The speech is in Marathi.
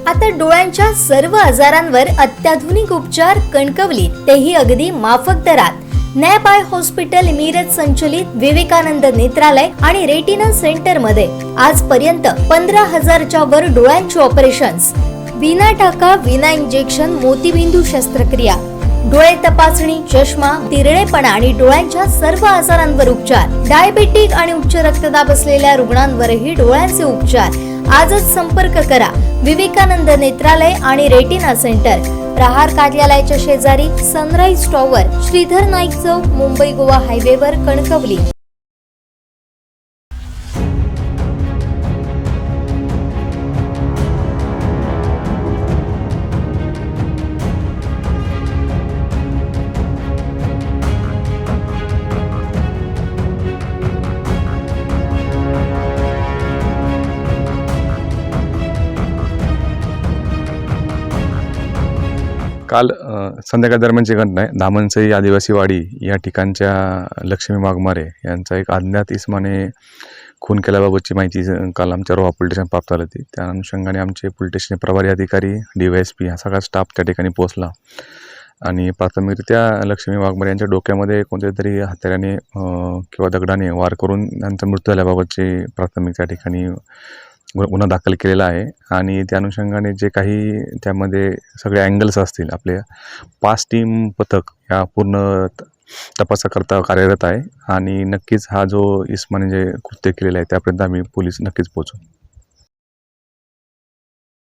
आता डोळ्यांच्या सर्व आजारांवर अत्याधुनिक उपचार कणकवलीत, तेही अगदी माफक दरात. नॅप आय हॉस्पिटल मिरज संचलित विवेकानंद नेत्रालय आणि रेटिना सेंटर मध्ये आजपर्यंत 15,000च्या वर डोळ्यांची ऑपरेशन्स, विना टाका विना इंजेक्शन मोतीबिंदू शस्त्रक्रिया, डोळे तपासणी, चष्मा, तिरळेपणा आणि डोळ्यांच्या सर्व आजारांवर उपचार, डायबेटिक आणि उच्च रक्तदाब असलेल्या रुग्णांवरही डोळ्यांचे उपचार. आजच संपर्क करा विवेकानंद नेत्रालय आणि रेटिना सेंटर, प्रहार कार्यालयाच्या शेजारी, सनराइज टॉवर, श्रीधर नाईक चौक, मुंबई गोवा हायवेवर, कणकवली. काल संध्याकाळ दरम्यानची घटना आहे. धामणसई आदिवासी वाडी या ठिकाणच्या लक्ष्मी वाघमारे यांचा एक अज्ञात इसमाने खून केल्याबाबतची माहिती काल आमच्या रोहा पोलीस स्टेशन प्राप्त झाली होती. त्या अनुषंगाने आमचे पोलीस स्टेशन प्रभारी अधिकारी, DYSP हा सगळा स्टाफ त्या ठिकाणी पोहोचला आणि प्राथमिकरित्या लक्ष्मी वाघमारे यांच्या डोक्यामध्ये कोणत्या तरी हत्याराने किंवा दगडाने वार करून त्यांचा मृत्यू झाल्याबाबतची प्राथमिक त्या ठिकाणी गुन्हा दाखल केलेला आहे. आणि त्या अनुषंगाने जे काही त्यामध्ये सगळे अँगल्स असतील, आपले 5 टीम पथक या पूर्ण तपासाकरता कार्यरत आहे आणि नक्कीच हा जो इस्माने जे कृत्य केलेलं आहे त्यापर्यंत आम्ही पोलीस नक्कीच पोहोचू.